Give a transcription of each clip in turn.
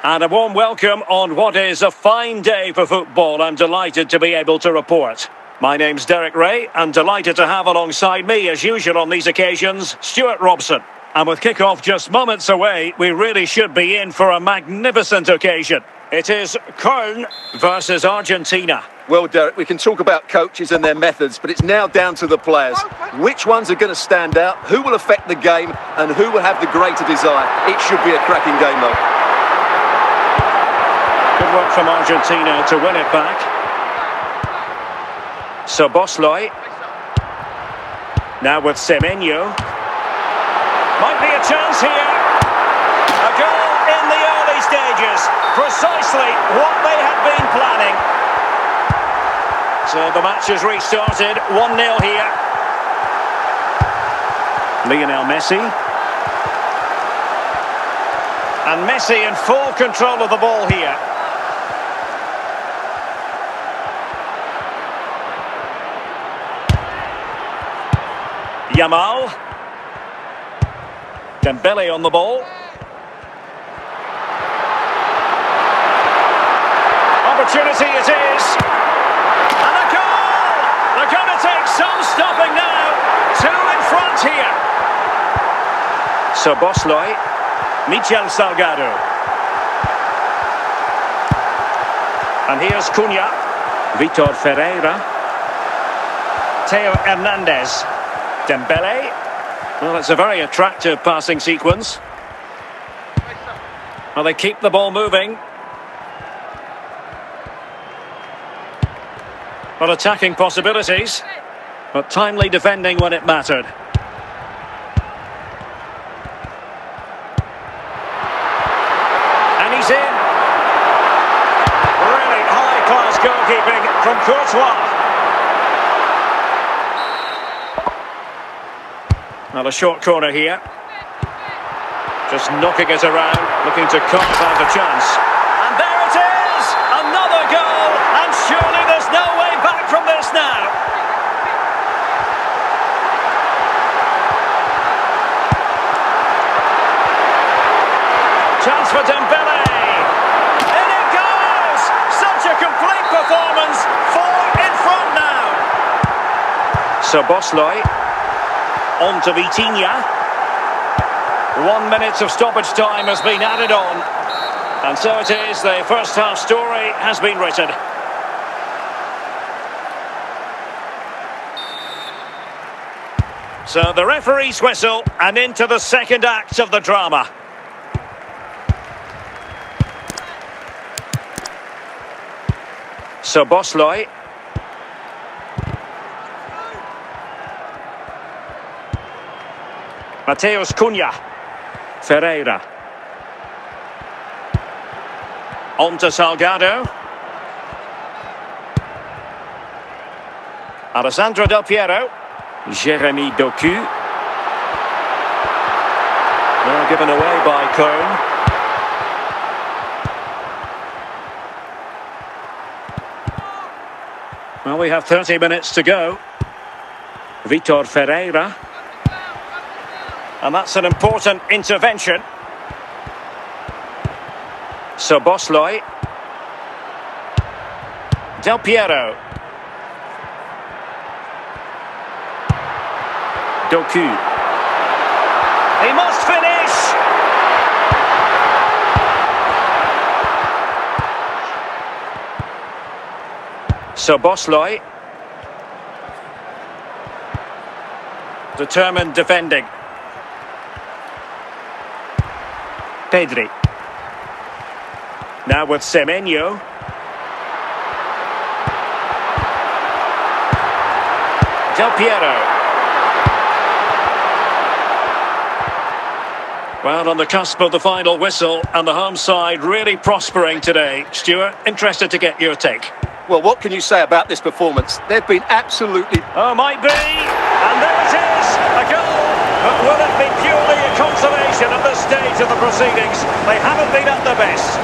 And a warm welcome on what is a fine day for football. I'm delighted to be able to report. My name's Derek Ray, and delighted to have alongside me, as usual on these occasions, Stuart Robson. And with kick-off just moments away, we really should be in for a magnificent occasion. It is Köln versus Argentina. Well, Derek, we can talk about coaches and their methods, but it's now down to the players. Which ones are going to stand out, who will affect the game, and who will have the greater desire? It should be a cracking game, though. Good work from Argentina to win it back. Szoboszlai. Now with Semenyo. Might be a chance here. A goal in the early stages. Precisely what they had been planning. So the match has restarted. 1-0 here. Lionel Messi. And Messi in full control of the ball here. Yamal. Dembele on the ball. Opportunity it is. And a goal! They're going to take some stopping now. 2 in front here. Szoboszlai. Michel Salgado. And here's Cunha. Vitor Ferreira. Theo Hernandez. Dembele. Well, it's a very attractive passing sequence. Well, they keep the ball moving. Well, attacking possibilities, but timely defending when it mattered. And he's in. Really high-class goalkeeping from Courtois. Well, a short corner here. Just knocking it around, looking to carve out a chance. And there it is! Another goal! And surely there's no way back from this now. Chance for Dembele. In it goes! Such a complete performance. 4 in front now. Szoboszlai. On to Vitinha. 1 minute of stoppage time has been added on. And so it is, the first half story has been written. So the referee's whistle, and into the second act of the drama. Szoboszlai. Matheus Cunha. Ferreira. On to Salgado. Alessandro Del Piero. Jeremy Doku. Well, given away by Köln. Well, we have 30 minutes to go. Vitor Ferreira. And that's an important intervention. Szoboszlai. Del Piero. Doku. He must finish! Szoboszlai. Determined defending. Pedri. Now with Semenyo. Del Piero. Well, on the cusp of the final whistle, and the home side really prospering today. Stuart, interested to get your take. Well, what can you say about this performance? They've been absolutely... Oh, might be. And there it is. A goal. But will it be purely a consolation at this stage of the proceedings? They haven't been at their best.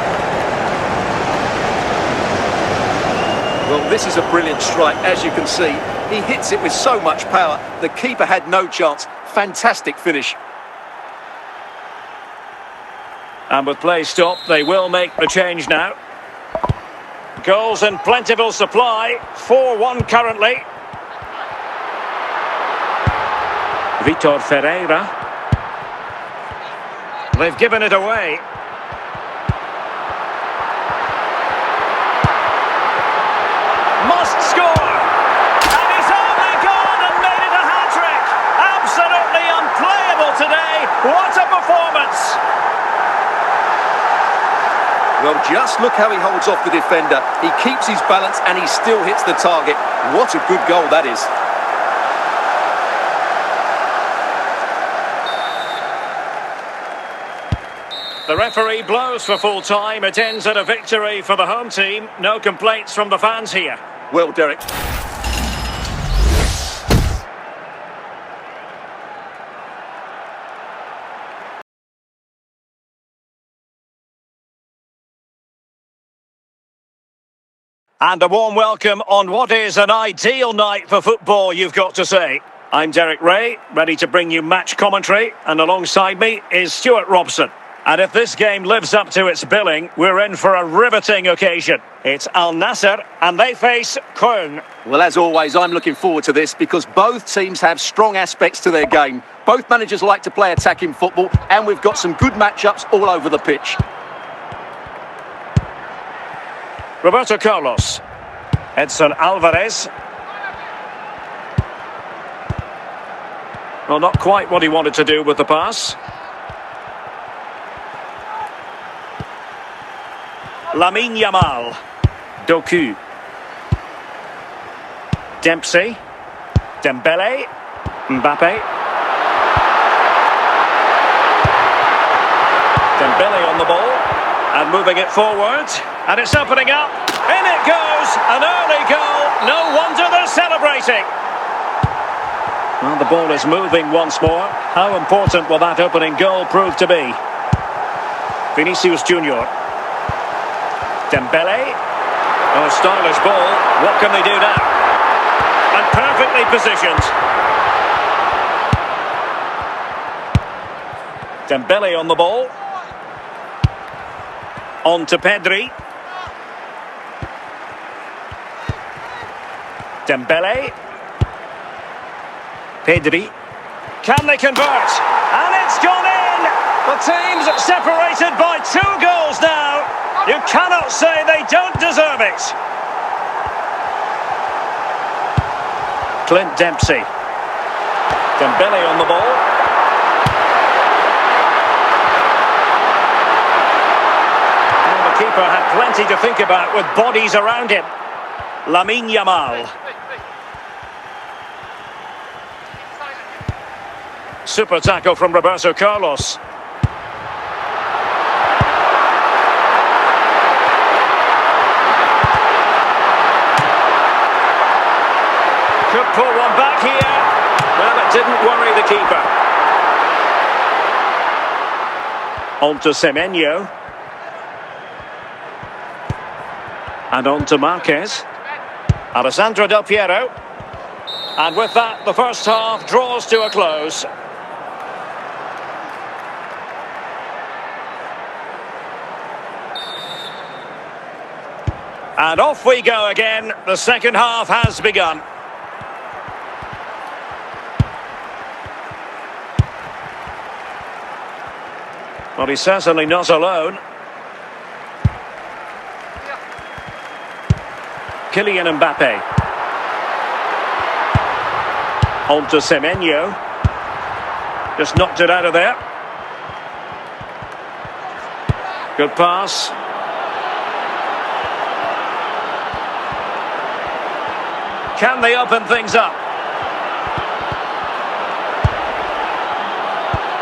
Well, this is a brilliant strike, as you can see. He hits it with so much power. The keeper had no chance. Fantastic finish. And with play stopped, they will make the change now. Goals in plentiful supply. 4-1 currently. Vitor Ferreira. They've given it away. Must score! And he's only gone and made it a hat-trick! Absolutely unplayable today. What a performance! Well, just look how he holds off the defender. He keeps his balance and he still hits the target. What a good goal that is. The referee blows for full time. It ends at a victory for the home team. No complaints from the fans here. Well, Derek. And a warm welcome on what is an ideal night for football, you've got to say. I'm Derek Ray, ready to bring you match commentary, and alongside me is Stuart Robson. And if this game lives up to its billing, we're in for a riveting occasion. It's Al Nassr, and they face Köln. Well, as always, I'm looking forward to this because both teams have strong aspects to their game. Both managers like to play attacking football, and we've got some good matchups all over the pitch. Roberto Carlos. Edson Alvarez. Well, not quite what he wanted to do with the pass. Lamine Yamal. Doku. Dempsey. Dembele. Mbappe. Dembele on the ball. And moving it forward. And it's opening up. In it goes. An early goal. No wonder they're celebrating. Well, the ball is moving once more. How important will that opening goal prove to be? Vinicius Junior. Dembele. Oh, a stylish ball. What can they do now? And perfectly positioned. Dembele on the ball. On to Pedri. Dembele. Pedri. Can they convert? And it's gone in! The team's separated by 2 goals now. You cannot say they don't deserve it. Clint Dempsey. Dembele on the ball. And the keeper had plenty to think about with bodies around him. Lamine Yamal. Super tackle from Roberto Carlos. Could pull one back here. Well, it didn't worry the keeper. On to Semenyo. And on to Marquez. Alessandro Del Piero. And with that, the first half draws to a close. And off we go again. The second half has begun. Well, he's certainly not alone. Kylian Mbappe. On to Semenyo. Just knocked it out of there. Good pass. Can they open things up?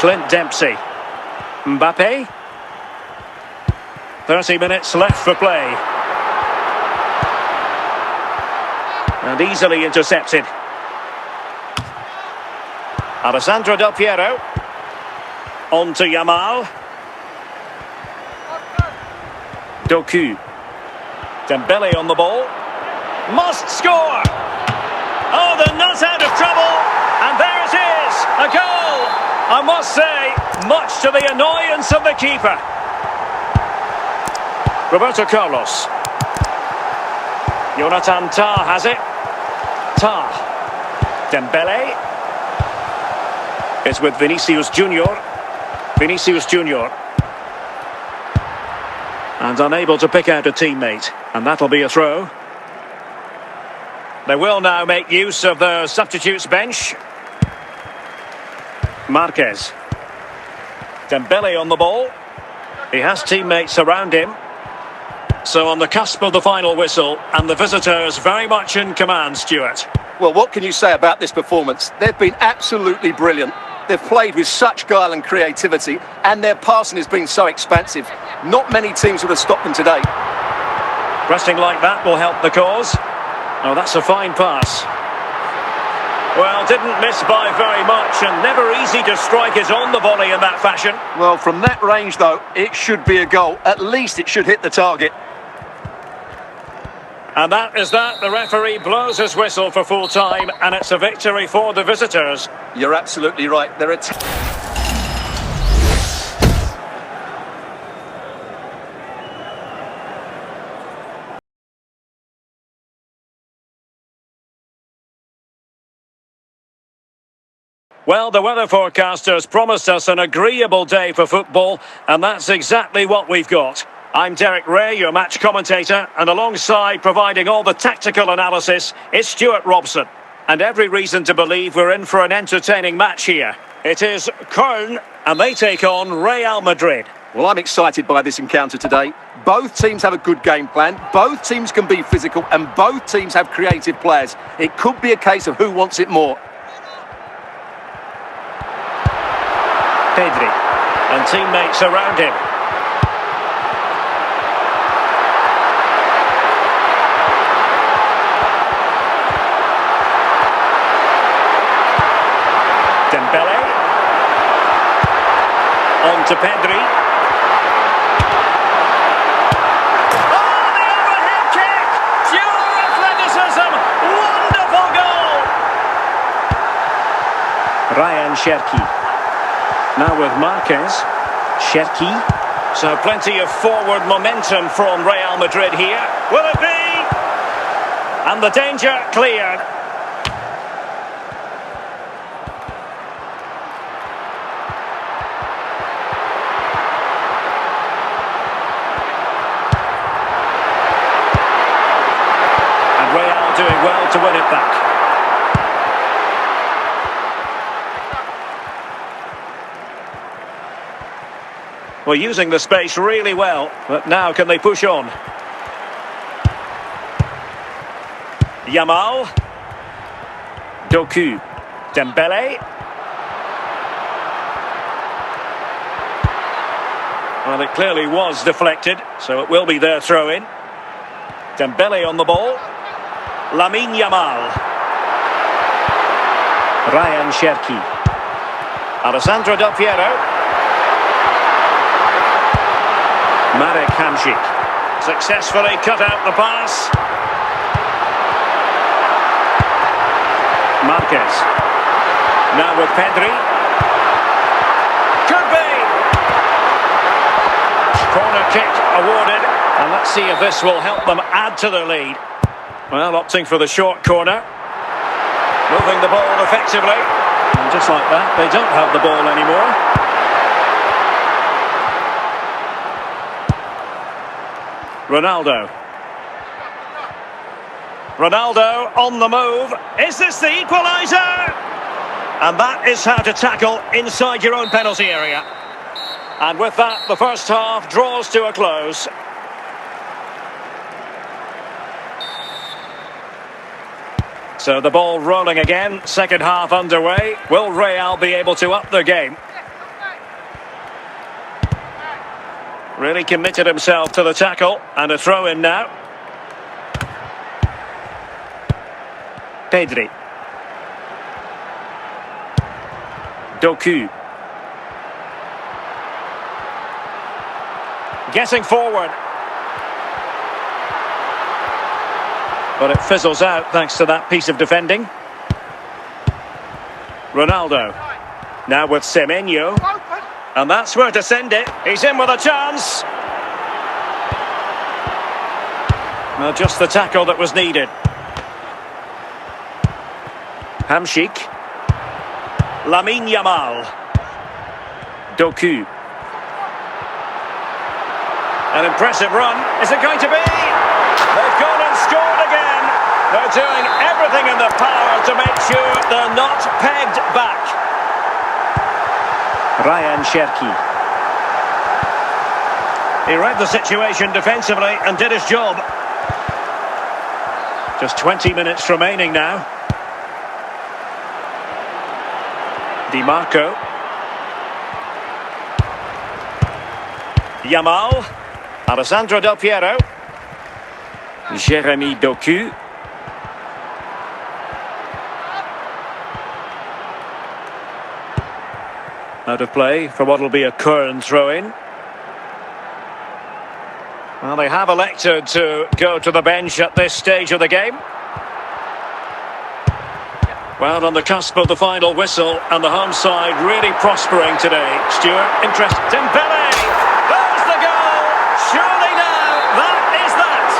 Clint Dempsey. Mbappe. 30 minutes left for play. And easily intercepted. Alessandro Del Piero. On to Yamal. Doku. Dembele on the ball. Must score! Oh, they're not out of trouble. And there it is, a goal. I must say, much to the annoyance of the keeper. Roberto Carlos. Jonathan Tah has it. Tah. Dembele. It's with Vinicius Junior. Vinicius Junior. And unable to pick out a teammate. And that'll be a throw. They will now make use of the substitutes bench. Marquez. Dembele on the ball. He has teammates around him. So on the cusp of the final whistle, and the visitors very much in command, Stuart. Well, what can you say about this performance? They've been absolutely brilliant. They've played with such guile and creativity, and their passing has been so expansive. Not many teams would have stopped them today. Pressing like that will help the cause. Oh, that's a fine pass. Well, didn't miss by very much, and never easy to strike it on the volley in that fashion. Well, from that range, though, it should be a goal. At least it should hit the target. And that is that. The referee blows his whistle for full time, and it's a victory for the visitors. You're absolutely right. They're Well, the weather forecasters promised us an agreeable day for football, and that's exactly what we've got. I'm Derek Ray, your match commentator, and alongside providing all the tactical analysis is Stuart Robson. And every reason to believe we're in for an entertaining match here. It is Köln, and they take on Real Madrid. Well, I'm excited by this encounter today. Both teams have a good game plan, both teams can be physical, and both teams have creative players. It could be a case of who wants it more. Pedri, and teammates around him. Dembele. On to Pedri. Oh, the overhead kick! Pure athleticism! Wonderful goal! Ryan Cherki. Now with Marquez. Cherki. So plenty of forward momentum from Real Madrid here. Will it be? And the danger cleared. Doing well to win it back. Well, using the space really well, but now can they push on? Yamal. Doku. Dembele. Well, it clearly was deflected, so it will be their throw-in. Dembele on the ball. Lamine Yamal. Ryan Cherki. Alessandro Del Piero. Marek Hamšík. Successfully cut out the pass. Marquez. Now with Pedri. Could be. Corner kick awarded. And let's see if this will help them add to their lead. Well, opting for the short corner. Moving the ball effectively. And just like that, they don't have the ball anymore. Ronaldo. Ronaldo on the move. Is this the equaliser? And that is how to tackle inside your own penalty area. And with that, the first half draws to a close. So the ball rolling again, second half underway. Will Real be able to up their game? Really committed himself to the tackle, and a throw-in now. Pedri. Doku. Getting forward. But it fizzles out thanks to that piece of defending. Ronaldo. Now with Semenyo. And that's where to send it. He's in with a chance. Well, just the tackle that was needed. Hamšík. Lamine Yamal. Doku. An impressive run. Is it going to be? They've gone and scored again. They're doing everything in their power to make sure they're not pegged back. Ryan Cherki. He read the situation defensively and did his job. Just 20 minutes remaining now. Di Marco. Yamal. Alessandro Del Piero. Jérémy Doku. Out of play for what will be a Kern throw-in. Well, they have elected to go to the bench at this stage of the game. Well, on the cusp of the final whistle, and the home side really prospering today. Stuart, interest. Dembele! There's the goal! Surely now, that is that!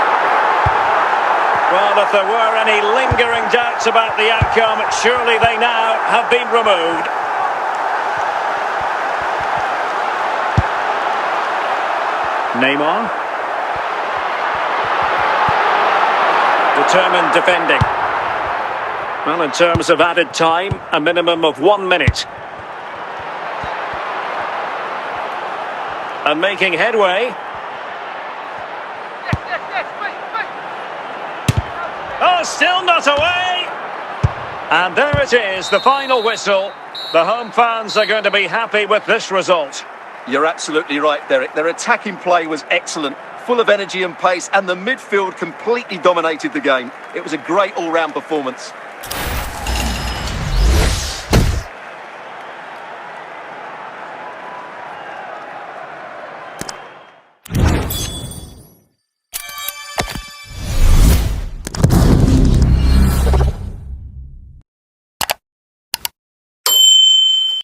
Well, if there were any lingering doubts about the outcome, surely they now have been removed. Neymar. Determined defending. Well, in terms of added time, a minimum of 1 minute. And making headway. Oh, still not away! And there it is, the final whistle. The home fans are going to be happy with this result. You're absolutely right, Derek. Their attacking play was excellent, full of energy and pace, and the midfield completely dominated the game. It was a great all-round performance.